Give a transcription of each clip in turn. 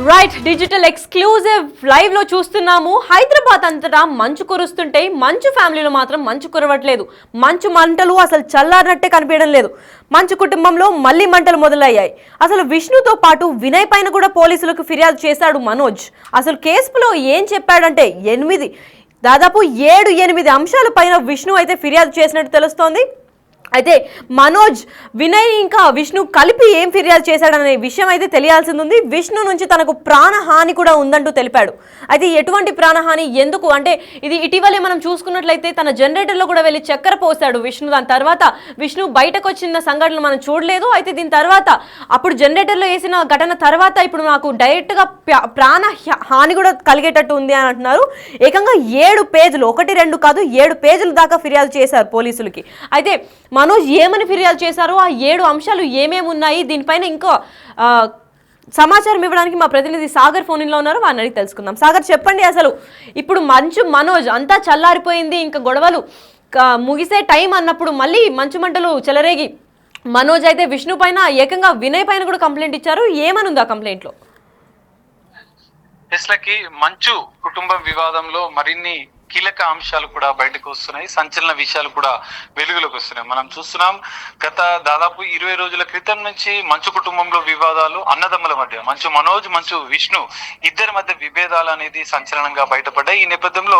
Right digital exclusive live లో చూస్తున్నాము. హైదరాబాద్ అంతటా మంచు కురుస్తుంటే మంచు ఫ్యామిలీలో మాత్రం మంచు కురవట్లేదు. మంచు మంటలు అసలు చల్లారినట్టే కనిపించడం లేదు. మంచు కుటుంబంలో మళ్ళీ మంటలు మొదలయ్యాయి. అసలు విష్ణుతో పాటు వినయ్ పైన కూడా పోలీసులకు ఫిర్యాదు చేశాడు మనోజ్. అసలు కేసులో ఏం చెప్పాడంటే దాదాపు 7-8 అంశాల పైన విష్ణు అయితే ఫిర్యాదు చేసినట్టు తెలుస్తోంది. అయితే మనోజ్, వినయ్ ఇంకా విష్ణు కలిపి ఏం ఫిర్యాదు చేశాడనే విషయం అయితే తెలియాల్సింది ఉంది. విష్ణు నుంచి తనకు ప్రాణహాని కూడా ఉందంటూ తెలిపాడు. అయితే ఎటువంటి ప్రాణహాని, ఎందుకు అంటే ఇది ఇటీవలే మనం చూసుకున్నట్లయితే తన జనరేటర్లో కూడా వెళ్ళి చక్కెర పోసాడు విష్ణు. దాని తర్వాత విష్ణు బయటకు వచ్చిన సంఘటనలు మనం చూడలేదు. అయితే దీని తర్వాత అప్పుడు జనరేటర్లో వేసిన ఘటన తర్వాత ఇప్పుడు నాకు డైరెక్ట్గా ప్రాణ హాని కూడా కలిగేటట్టు ఉంది అని అంటున్నారు. ఏకంగా 7 పేజీలు, 1-2 కాదు 7 పేజీల దాకా ఫిర్యాదు చేశారు పోలీసులకి. అయితే మనోజ్ ఏమని ఫిర్యాదు చేశారో, ఆ 7 అంశాలు ఏమేమి ఉన్నాయి, దీనిపైన ఇంకో సమాచారం ఇవ్వడానికి మా ప్రతినిధి సాగర్ ఫోన్ ఇన్లో ఉన్నారు. వారిని అడిగి తెలుసుకుందాం. సాగర్, చెప్పండి, అసలు ఇప్పుడు మనోజ్ అంతా చల్లారిపోయింది, ఇంకా గొడవలు ముగిసే టైం అన్నప్పుడు మళ్ళీ మంచు మంటలు చెలరేగి మనోజ్ అయితే విష్ణు పైన, ఏకంగా వినయ్ పైన కూడా కంప్లైంట్ ఇచ్చారు. ఏమనుంది ఆ కంప్లైంట్లో? మంచు కుటుంబ వివాదంలో మరిన్ని కీలక అంశాలు కూడా బయటకు వస్తున్నాయి. సంచలన విషయాలు కూడా వెలుగులోకి వస్తున్నాయి. మనం చూస్తున్నాం, గత దాదాపు 20 రోజుల క్రితం నుంచి మంచు కుటుంబంలో వివాదాలు, అన్నదమ్ముల మధ్య మంచు మనోజ్, మంచు విష్ణు ఇద్దరి మధ్య విభేదాలు అనేది సంచలనంగా బయటపడ్డాయి. ఈ నేపథ్యంలో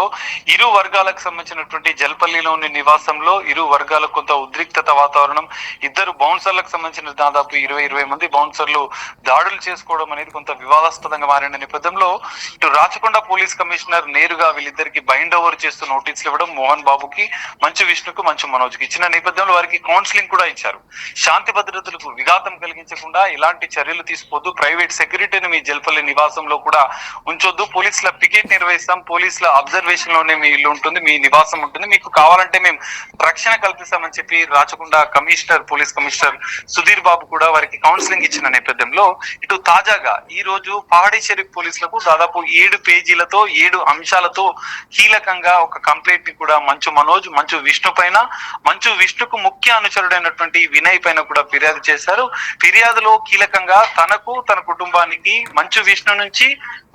ఇరు వర్గాలకు సంబంధించినటువంటి జల్పల్లిలోని నివాసంలో ఇరు వర్గాలకు కొంత ఉద్రిక్తత వాతావరణం, ఇద్దరు బౌన్సర్లకు సంబంధించిన దాదాపు 20 మంది బౌన్సర్లు దాడులు చేసుకోవడం అనేది కొంత వివాదాస్పదంగా మారిన నేపథ్యంలో ఇటు రాచకొండ పోలీస్ కమిషనర్ నేరుగా వీళ్ళిద్దరికి బైండ్ ఓవర్ చేస్తూ నోటీసులు ఇవ్వడం, మోహన్ బాబుకి, మంచు విష్ణుకు, మంచు మనోజ్కి ఇచ్చిన నేపథ్యంలో వారికి కౌన్సిలింగ్ కూడా ఇచ్చారు. శాంతి భద్రతలకు విఘాతం కలిగించకుండా ఇలాంటి చర్యలు తీసుకోవద్దు, ప్రైవేట్ సెక్యూరిటీని మీ జల్పల్లి నివాసంలో కూడా ఉంచొద్దు, పోలీసుల పికెట్ నిర్వహిస్తాం, పోలీసుల అబ్జర్వేషన్ లోనే మీ ఇల్లు ఉంటుంది, మీ నివాసం ఉంటుంది, మీకు కావాలంటే మేము రక్షణ కల్పిస్తామని చెప్పి రాచకొండ పోలీస్ కమిషనర్ సుధీర్ బాబు కూడా వారికి కౌన్సిలింగ్ ఇచ్చిన నేపథ్యంలో ఇటు తాజాగా ఈ రోజు పహాడీ షరీఫ్ పోలీసులకు దాదాపు 7 పేజీలతో 7 అంశాలతో కీలకంగా ఒక కంప్లైంట్ ని కూడా మంచు మనోజ్, మంచు విష్ణు పైన, మంచు విష్ణుకు ముఖ్య అనుచరుడైనటువంటి వినయ్ పైన కూడా ఫిర్యాదు చేశారు. ఫిర్యాదులో కీలకంగా తనకు, తన కుటుంబానికి, మంచు విష్ణు నుంచి,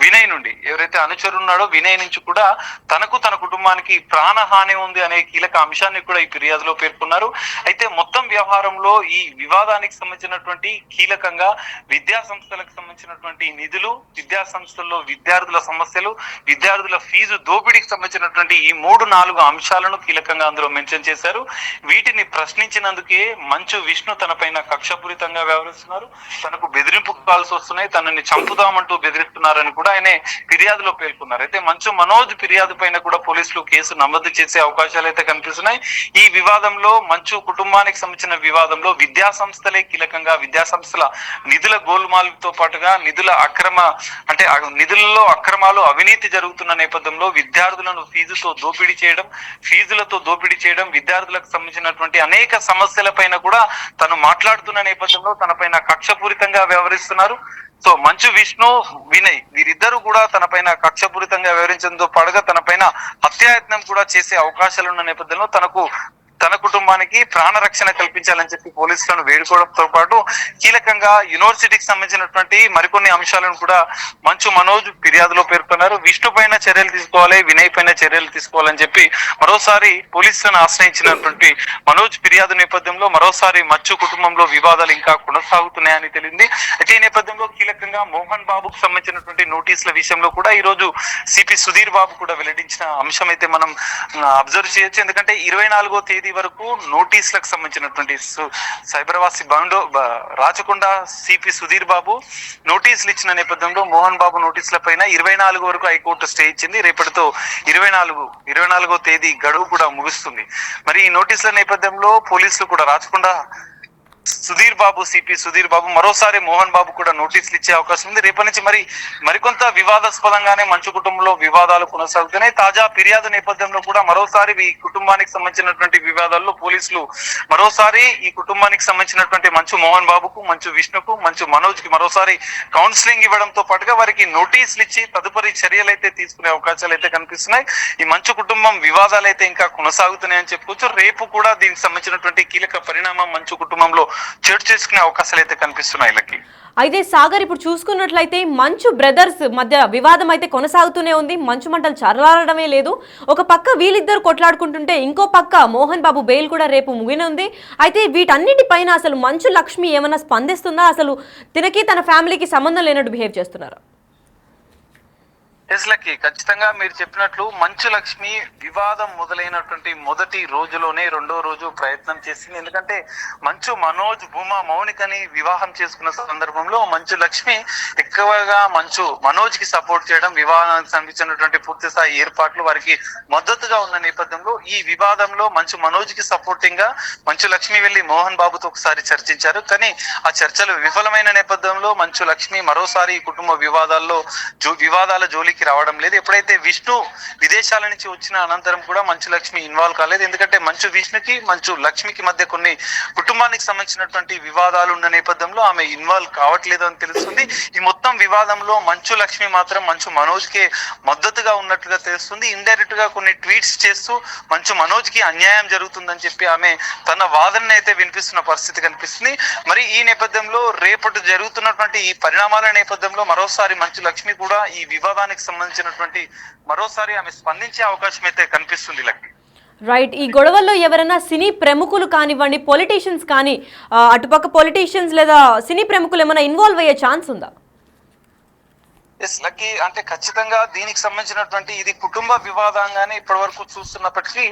వినయ్ నుండి, ఎవరైతే అనుచరు ఉన్నాడో వినయ్ నుంచి కూడా తనకు, తన కుటుంబానికి ప్రాణహాని ఉంది అనే కీలక అంశాన్ని కూడా ఈ ఫిర్యాదులో పేర్కొన్నారు. అయితే మొత్తం వ్యవహారంలో ఈ వివాదానికి సంబంధించినటువంటి కీలకంగా విద్యా సంస్థలకు సంబంధించినటువంటి నిధులు, విద్యా సంస్థల్లో విద్యార్థుల సమస్యలు, విద్యార్థుల ఫీజు దోపిడీకి సంబంధించినటువంటి ఈ 3-4 అంశాలను కీలకంగా అందులో మెన్షన్ చేశారు. వీటిని ప్రశ్నించినందుకే మంచు విష్ణు తన పైన కక్షపూరితంగా వ్యవహరిస్తున్నారు, తనకు బెదిరింపు కాల్స్ వస్తున్నాయి, తనని చంపుదామంటూ బెదిరిస్తున్నారని కూడా ఆయన ఫిర్యాదులో పేర్కొన్నారు. అయితే మంచు మనోజ్ ఫిర్యాదు పైన కూడా పోలీసులు కేసు నమోదు చేసే అవకాశాలు అయితే కనిపిస్తున్నాయి. ఈ వివాదంలో, మంచు కుటుంబానికి సంబంధించిన వివాదంలో విద్యా సంస్థలే కీలకంగా, విద్యా సంస్థల నిధుల గోల్మాల్తో పాటుగా నిధులలో అక్రమాలు, అవినీతి జరుగుతున్న నేపథ్యంలో విద్యార్థులను ఫీజులతో దోపిడీ చేయడం, విద్యార్థులకు సంబంధించినటువంటి అనేక సమస్యల పైన కూడా తను మాట్లాడుతున్న నేపథ్యంలో తన పైన కక్షపూరితంగా వ్యవహరిస్తున్నారు. సో మంచు విష్ణు, వినయ్ వీరిద్దరూ కూడా తన పైన కక్షపూరితంగా వ్యవహరించడంతో పాటుగా తన పైన హత్యాయత్నం కూడా చేసే అవకాశాలు ఉన్న నేపథ్యంలో తన కుటుంబానికి ప్రాణరక్షణ కల్పించాలని చెప్పి పోలీసులను వేడుకోవడంతో పాటు కీలకంగా యూనివర్సిటీకి సంబంధించినటువంటి మరికొన్ని అంశాలను కూడా మంచు మనోజ్ ఫిర్యాదులో పేర్కొన్నారు. విష్ణు పైన చర్యలు తీసుకోవాలి, వినయ్ పైన చర్యలు తీసుకోవాలని చెప్పి మరోసారి పోలీసులను ఆశ్రయించినటువంటి మనోజ్ ఫిర్యాదు నేపథ్యంలో మరోసారి మంచు కుటుంబంలో వివాదాలు ఇంకా కొనసాగుతున్నాయని తెలిసింది. అయితే ఈ నేపథ్యంలో కీలకంగా మోహన్ బాబుకు సంబంధించినటువంటి నోటీసుల విషయంలో కూడా ఈ రోజు సిపి సుధీర్ బాబు కూడా వెల్లడించిన అంశం అయితే మనం అబ్జర్వ్ చేయొచ్చు. ఎందుకంటే 24వ తేదీ వరకు నోటీసులకు సంబంధించినటువంటి సైబరాబాద్ రాచకొండ సిపి సుధీర్ బాబు నోటీసులు ఇచ్చిన నేపథ్యంలో మోహన్ బాబు నోటీసుల పైన 24 వరకు హైకోర్టు స్టే ఇచ్చింది. రేపటితో 24వ తేదీ గడువు కూడా ముగుస్తుంది. మరి ఈ నోటీసుల నేపథ్యంలో పోలీసులు కూడా రాచకొండ సిపి సుధీర్ బాబు మరోసారి మోహన్ బాబు కూడా నోటీసులు ఇచ్చే అవకాశం ఉంది. రేపటి నుంచి మరికొంత వివాదాస్పదంగానే మంచు కుటుంబంలో వివాదాలు కొనసాగుతున్నాయి. తాజా ఫిర్యాదు నేపథ్యంలో కూడా మరోసారి ఈ కుటుంబానికి సంబంధించినటువంటి వివాదాల్లో పోలీసులు మరోసారి ఈ కుటుంబానికి సంబంధించినటువంటి మంచు మోహన్ బాబుకు, మంచు విష్ణుకు, మంచు మనోజ్ కి మరోసారి కౌన్సిలింగ్ ఇవ్వడంతో పాటుగా వారికి నోటీసులు ఇచ్చి తదుపరి చర్యలు అయితే తీసుకునే అవకాశాలు అయితే కనిపిస్తున్నాయి. ఈ మంచు కుటుంబం వివాదాలు అయితే ఇంకా కొనసాగుతున్నాయని చెప్పుకోవచ్చు. రేపు కూడా దీనికి సంబంధించినటువంటి కీలక పరిణామం మంచు కుటుంబంలో చోటు చేసుకునే అవకాశాలు అయితే కనిపిస్తున్నాయి. అయితే సాగర్ ఇప్పుడు చూసుకున్నట్లయితే మంచు బ్రదర్స్ మధ్య వివాదం అయితే కొనసాగుతూనే ఉంది. మంచు మంటలు చల్లారడమే లేదు. ఒక పక్క వీళ్ళిద్దరు కొట్లాడుకుంటుంటే ఇంకో పక్క మోహన్ బాబు బెయిల్ కూడా రేపు ముగినుంది. అయితే వీటన్నిటిపైన అసలు మంచు లక్ష్మి ఏమైనా స్పందిస్తుందా? అసలు తినకి తన ఫ్యామిలీకి సంబంధం లేనట్టు బిహేవ్ చేస్తున్నారా? ఎస్లకి ఖచ్చితంగా మీరు చెప్పినట్లు మంచు లక్ష్మి వివాదం మొదలైనటువంటి మొదటి రోజులోనే రెండో రోజు ప్రయత్నం చేసింది. ఎందుకంటే మంచు మనోజ్ భూమా మౌనికని వివాహం చేసుకున్న సందర్భంలో మంచు లక్ష్మి ఎక్కువగా మంచు మనోజ్ కి సపోర్ట్ చేయడం, వివాహానికి సంబంధించినటువంటి పూర్తి స్థాయి ఏర్పాట్లు వారికి మద్దతుగా ఉన్న నేపథ్యంలో ఈ వివాదంలో మంచు మనోజ్ కి సపోర్టింగ్ గా మంచు లక్ష్మి వెళ్లి మోహన్ బాబుతో ఒకసారి చర్చించారు. కానీ ఆ చర్చలు విఫలమైన నేపథ్యంలో మంచు లక్ష్మి మరోసారి ఈ కుటుంబ వివాదాల జోలికి రావడం లేదు. ఎప్పుడైతే విష్ణు విదేశాల నుంచి వచ్చిన అనంతరం కూడా మంచు లక్ష్మి ఇన్వాల్వ్ కాలేదు. ఎందుకంటే మంచు లక్ష్మికి మధ్య కొన్ని కుటుంబానికి సంబంధించినటువంటి వివాదాలు ఉన్న నేపథ్యంలో ఆమె ఇన్వాల్వ్ కావట్లేదు అని తెలుస్తుంది. ఈ మొత్తం వివాదంలో మంచు లక్ష్మి మాత్రం మంచు మనోజ్ కి మద్దతుగా ఉన్నట్లుగా తెలుస్తుంది. ఇండైరెక్ట్ గా కొన్ని ట్వీట్స్ చేస్తూ మంచు మనోజ్ కి అన్యాయం జరుగుతుందని చెప్పి ఆమె తన వాదనని అయితే వినిపిస్తున్న పరిస్థితి కనిపిస్తుంది. మరి ఈ నేపథ్యంలో రేపటి జరుగుతున్నటువంటి ఈ పరిణామాల నేపథ్యంలో మరోసారి మంచు లక్ష్మి కూడా ఈ వివాదానికి సంబంధించినటువంటి మరోసారి ఆమె స్పందించే అవకాశం అయితే కనిపిస్తుంది. లక్ష్మి రైట్. ఈ గొడవల్లో ఎవరైనా సినీ ప్రముఖులు కానివ్వండి, పొలిటీషియన్స్ కానీ, అటుపక్క పొలిటీషియన్స్ లేదా సినీ ప్రముఖులు ఏమైనా ఇన్వాల్వ్ అయ్యే ఛాన్స్ ఉందా? ఎస్ లక్కీ, అంటే ఖచ్చితంగా దీనికి సంబంధించినటువంటి ఇది కుటుంబ వివాదంగానే ఇప్పటి వరకు చూస్తున్నప్పటికీ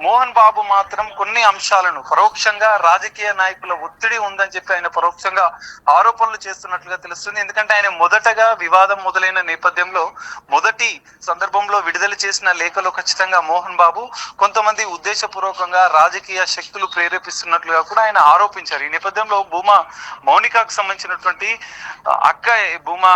మోహన్ బాబు మాత్రం కొన్ని అంశాలను పరోక్షంగా రాజకీయ నాయకుల ఒత్తిడి ఉందని చెప్పి ఆయన పరోక్షంగా ఆరోపణలు చేస్తున్నట్లుగా తెలుస్తుంది. ఎందుకంటే ఆయన మొదటగా వివాదం మొదలైన నేపథ్యంలో మొదటి సందర్భంలో విడుదల చేసిన లేఖలో ఖచ్చితంగా మోహన్ బాబు కొంతమంది ఉద్దేశపూర్వకంగా రాజకీయ శక్తులు ప్రేరేపిస్తున్నట్లుగా కూడా ఆయన ఆరోపించారు. ఈ నేపథ్యంలో భూమా మౌనికకు సంబంధించినటువంటి అక్క భూమా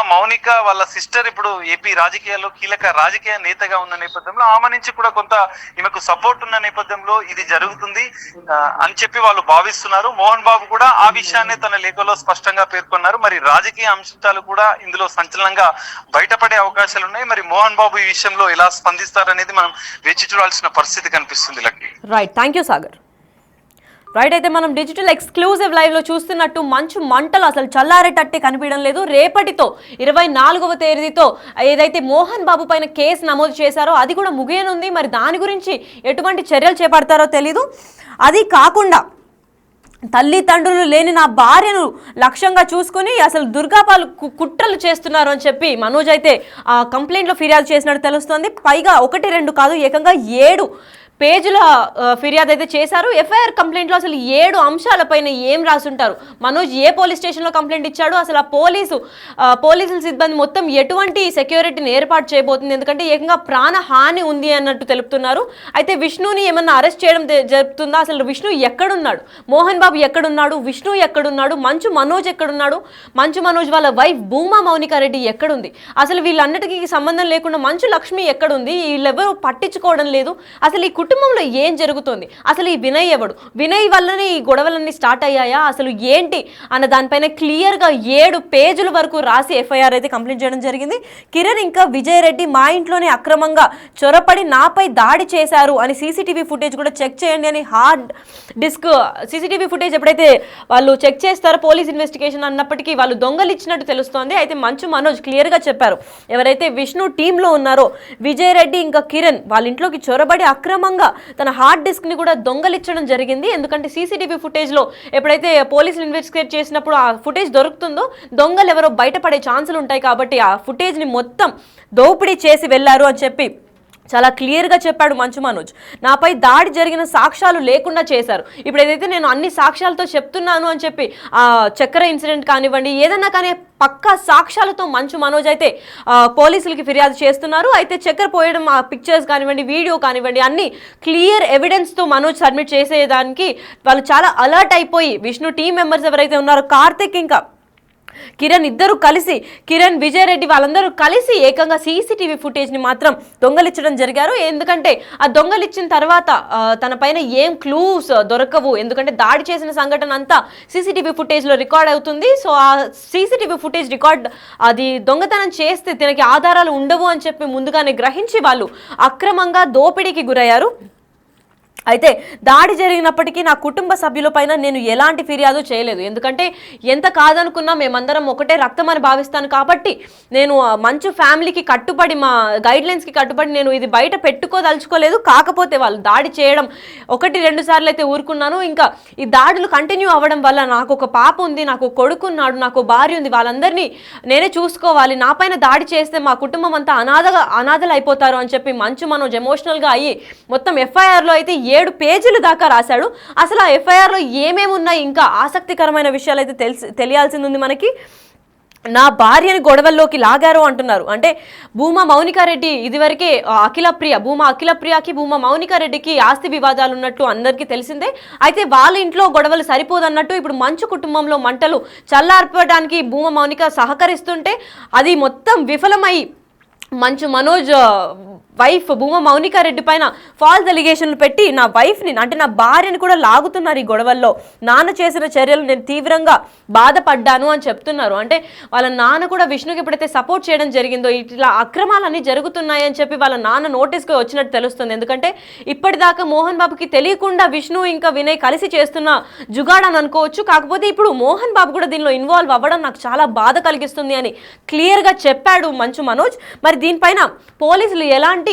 మౌనిక వాళ్ళ సిస్టర్ ఇప్పుడు ఏపీ రాజకీయాల్లో కీలక రాజకీయ నేతగా ఉన్న నేపథ్యంలో ఆమె నుంచి కూడా కొంత ఈమెకు సపోర్ట్ ఉన్న నేపథ్యంలో ఇది జరుగుతుంది అని చెప్పి వాళ్ళు భావిస్తున్నారు. మోహన్ బాబు కూడా ఆ విషయాన్ని తన లేఖలో స్పష్టంగా పేర్కొన్నారు. మరి రాజకీయ అంశాలు కూడా ఇందులో సంచలనంగా బయటపడే అవకాశాలు ఉన్నాయి. మరి మోహన్ బాబు ఈ విషయంలో ఎలా స్పందిస్తారనేది మనం వేచి చూడాల్సిన పరిస్థితి కనిపిస్తుంది. Lucky right, thank you Sagar. Right, అయితే మనం డిజిటల్ ఎక్స్క్లూజివ్ లైవ్ లో చూస్తున్నట్టు మంచు మంటలు అసలు చల్లారేటట్టే కనిపించడం లేదు. రేపటితో 24వ తేదీతో ఏదైతే మోహన్ బాబు పైన కేసు నమోదు చేశారో అది కూడా ముగియనుంది. మరి దాని గురించి ఎటువంటి చర్యలు చేపడతారో తెలీదు. అది కాకుండా తల్లిదండ్రులు లేని నా భార్యను లక్ష్యంగా చూసుకుని అసలు దుర్గాపాలు కుట్రలు చేస్తున్నారు అని చెప్పి మనోజ్ అయితే ఆ కంప్లైంట్లో ఫిర్యాదు చేసినట్టు తెలుస్తోంది. పైగా 1, 2 కాదు, ఏకంగా 7 పేజీల ఫిర్యాదు అయితే చేశారు. ఎఫ్ఐఆర్ కంప్లైంట్లో అసలు 7 అంశాలపైన ఏం రాసుంటారు, మనోజ్ ఏ పోలీస్ స్టేషన్లో కంప్లైంట్ ఇచ్చాడు, అసలు ఆ పోలీసుల సిబ్బంది మొత్తం ఎటువంటి సెక్యూరిటీని ఏర్పాటు చేయబోతుంది, ఎందుకంటే ఏకంగా ప్రాణహాని ఉంది అన్నట్టు తెలుపుతున్నారు. అయితే విష్ణుని ఏమన్నా అరెస్ట్ చేయడం జరుగుతుందా, అసలు విష్ణు ఎక్కడున్నాడు, మోహన్ బాబు ఎక్కడున్నాడు, విష్ణు ఎక్కడున్నాడు, మంచు మనోజ్ ఎక్కడున్నాడు, మంచు మనోజ్ వాళ్ళ వైఫ్ భూమా మౌనిక రెడ్డి ఎక్కడుంది, అసలు వీళ్ళన్నిటికీ సంబంధం లేకుండా మంచు లక్ష్మి ఎక్కడుంది, వీళ్ళెవరూ పట్టించుకోవడం లేదు, అసలు ఈ కుటుంబంలో ఏం జరుగుతుంది, అసలు ఈ వినయ్ ఎవడు, వినయ్ వల్లనే ఈ గొడవలన్నీ స్టార్ట్ అయ్యాయా, అసలు ఏంటి అన్న దానిపైన క్లియర్గా 7 పేజీల వరకు రాసి ఎఫ్ఐఆర్ అయితే కంప్లీట్ చేయడం జరిగింది. కిరణ్ ఇంకా విజయ్ రెడ్డి మా ఇంట్లోనే అక్రమంగా చొరపడి నాపై దాడి చేశారు అని సీసీటీవీ ఫుటేజ్ కూడా చెక్ చేయండి అని హార్డ్ డిస్క్ సీసీటీవీ ఫుటేజ్ ఎప్పుడైతే వాళ్ళు చెక్ చేస్తారో పోలీస్ ఇన్వెస్టిగేషన్ అన్నప్పటికీ వాళ్ళు దొంగలు ఇచ్చినట్టు తెలుస్తోంది. అయితే మంచు మనోజ్ క్లియర్గా చెప్పారు, ఎవరైతే విష్ణు టీంలో ఉన్నారో విజయ్ రెడ్డి ఇంకా కిరణ్ వాళ్ళ ఇంట్లోకి చొరబడి అక్రమంగా తన హార్డ్ డిస్క్ ని కూడా దొంగలించడం జరిగింది. ఎందుకంటే సీసీటీవీ ఫుటేజ్ లో ఎప్పుడైతే పోలీసులు ఇన్వెస్టిగేట్ చేసినప్పుడు ఆ ఫుటేజ్ దొరుకుతుందో దొంగలు ఎవరో బయటపడే ఛాన్సులు ఉంటాయి, కాబట్టి ఆ ఫుటేజ్ ని మొత్తం దోపిడీ చేసి వెళ్లారు అని చెప్పి చాలా క్లియర్గా చెప్పాడు మంచు మనోజ్. నాపై దాడి జరిగిన సాక్ష్యాలు లేకుండా చేశారు. ఇప్పుడు ఏదైతే నేను అన్ని సాక్ష్యాలతో చెప్తున్నాను అని చెప్పి ఆ చక్కెర ఇన్సిడెంట్ కానివ్వండి ఏదన్నా కానీ పక్కా సాక్ష్యాలతో మంచు మనోజ్ అయితే పోలీసులకి ఫిర్యాదు చేస్తున్నారు. అయితే చక్కెర పోయడం ఆ పిక్చర్స్ కానివ్వండి వీడియో కానివ్వండి అన్ని క్లియర్ ఎవిడెన్స్తో మనోజ్ సబ్మిట్ చేసేదానికి వాళ్ళు చాలా అలర్ట్ అయిపోయి విష్ణు టీం మెంబర్స్ ఎవరైతే ఉన్నారో కార్తిక్ ఇంకా కిరణ్ ఇద్దరు కలిసి కిరణ్ విజయ్ రెడ్డి వాళ్ళందరూ కలిసి ఏకంగా సీసీటీవీ ఫుటేజ్ని మాత్రం దొంగలిచ్చడం జరిగారు. ఎందుకంటే ఆ దొంగలిచ్చిన తర్వాత తన పైన ఏం క్లూస్ దొరకవు, ఎందుకంటే దాడి చేసిన సంఘటన అంతా సీసీటీవీ ఫుటేజ్లో రికార్డ్ అవుతుంది. సో ఆ సీసీటీవీ ఫుటేజ్ రికార్డ్ అది దొంగతనం చేస్తే తనకి ఆధారాలు ఉండవు అని చెప్పి ముందుగానే గ్రహించి వాళ్ళు అక్రమంగా దోపిడీకి గురయ్యారు. అయితే దాడి జరిగినప్పటికీ నా కుటుంబ సభ్యులపైన నేను ఎలాంటి ఫిర్యాదు చేయలేదు. ఎందుకంటే ఎంత కాదనుకున్నా మేమందరం ఒకటే రక్తం అని భావిస్తాను కాబట్టి నేను మంచు ఫ్యామిలీకి కట్టుబడి, మా గైడ్లైన్స్కి కట్టుబడి నేను ఇది బయట పెట్టుకోదలుచుకోలేదు. కాకపోతే వాళ్ళు దాడి చేయడం 1-2 సార్లు అయితే ఊరుకున్నాను. ఇంకా ఈ దాడులు కంటిన్యూ అవ్వడం వల్ల నాకు ఒక పాప ఉంది, నాకు కొడుకున్నాడు, నాకు భార్య ఉంది, వాళ్ళందరినీ నేనే చూసుకోవాలి. నా పైన దాడి చేస్తే మా కుటుంబం అంతా అనాథలు అయిపోతారు అని చెప్పి మంచు మనోజ్ ఎమోషనల్గా అయ్యి మొత్తం ఎఫ్ఐఆర్లో అయితే 7 పేజీలు దాకా రాశాడు. అసలు ఆ ఎఫ్ఐఆర్లో ఏమేమి ఉన్నాయి, ఇంకా ఆసక్తికరమైన విషయాలు అయితే తెలియాల్సింది ఉంది మనకి. నా భార్యని గొడవల్లోకి లాగారు అంటున్నారు. అంటే భూమా మౌనికారెడ్డి ఇదివరకే భూమా అఖిలప్రియకి భూమా మౌనికారెడ్డికి ఆస్తి వివాదాలు ఉన్నట్టు అందరికీ తెలిసిందే. అయితే వాళ్ళ ఇంట్లో గొడవలు సరిపోదన్నట్టు ఇప్పుడు మంచు కుటుంబంలో మంటలు చల్లార్పడానికి భూమా మౌనిక సహకరిస్తుంటే అది మొత్తం విఫలమై మంచు మనోజ్ వైఫ్ భూమా మౌనికారెడ్డి పైన ఫాల్స్ అలిగేషన్లు పెట్టి నా వైఫ్ని, అంటే నా భార్యని కూడా లాగుతున్నారు ఈ గొడవల్లో. నాన్న చేసిన చర్యలు నేను తీవ్రంగా బాధపడ్డాను అని చెప్తున్నారు. అంటే వాళ్ళ నాన్న కూడా విష్ణుకి ఎప్పుడైతే సపోర్ట్ చేయడం జరిగిందో ఇట్లా అక్రమాలన్నీ జరుగుతున్నాయి అని చెప్పి వాళ్ళ నాన్న నోటీస్కి వచ్చినట్టు తెలుస్తుంది. ఎందుకంటే ఇప్పటిదాకా మోహన్ బాబుకి తెలియకుండా విష్ణు ఇంకా వినయ్ కలిసి చేస్తున్న జుగాడ్ అని అనుకోవచ్చు. కాకపోతే ఇప్పుడు మోహన్ బాబు కూడా దీనిలో ఇన్వాల్వ్ అవ్వడం నాకు చాలా బాధ కలిగిస్తుంది అని క్లియర్గా చెప్పాడు మంచు మనోజ్. మరి దీనిపైన పోలీసులు ఎలాంటి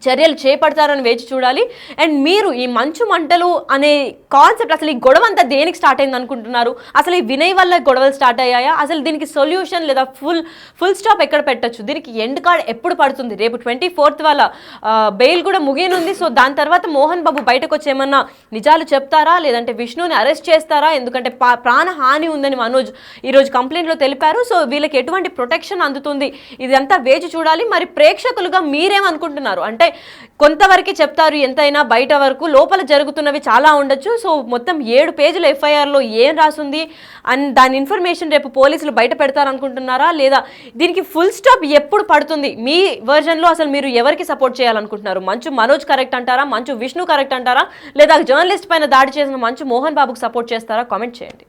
చర్యలు చేపడతారని వేచి చూడాలి. అండ్ మీరు ఈ మంచు మంటలు అనే కాన్సెప్ట్, అసలు ఈ గొడవ అంతా దేనికి స్టార్ట్ అయింది అనుకుంటున్నారు? అసలు ఈ వినయ్ వల్ల గొడవలు స్టార్ట్ అయ్యాయా? అసలు దీనికి సొల్యూషన్ లేదా ఫుల్ స్టాప్ ఎక్కడ పెట్టచ్చు? దీనికి ఎండ్ కార్డ్ ఎప్పుడు పడుతుంది? రేపు 24th వాళ్ళ బెయిల్ కూడా ముగియనుంది. సో దాని తర్వాత మోహన్ బాబు బయటకు వచ్చి ఏమన్నా నిజాలు చెప్తారా, లేదంటే విష్ణుని అరెస్ట్ చేస్తారా? ఎందుకంటే ప్రాణహాని ఉందని మనోజ్ ఈరోజు కంప్లైంట్లో తెలిపారు. సో వీళ్ళకి ఎటువంటి ప్రొటెక్షన్ అందుతుంది, ఇదంతా వేచి చూడాలి. మరి ప్రేక్షకులుగా మీరేమనుకుంటున్నారు? అంటే కొంతవరకు చెప్తారు, ఎంతైనా బయట వరకు లోపల జరుగుతున్నవి చాలా ఉండొచ్చు. సో మొత్తం 7 పేజీల ఎఫ్ఐఆర్లో ఏం రాసుంది అని దాని ఇన్ఫర్మేషన్ రేపు పోలీసులు బయట పెడతారనుకుంటున్నారా, లేదా దీనికి ఫుల్ స్టాప్ ఎప్పుడు పడుతుంది? మీ వర్జన్లో అసలు మీరు ఎవరికి సపోర్ట్ చేయాలనుకుంటున్నారు? మంచు మనోజ్ కరెక్ట్ అంటారా, మంచు విష్ణు కరెక్ట్ అంటారా, లేదా జర్నలిస్ట్ పైన దాడి చేసిన మంచు మోహన్ బాబుకు సపోర్ట్ చేస్తారా? కామెంట్ చేయండి.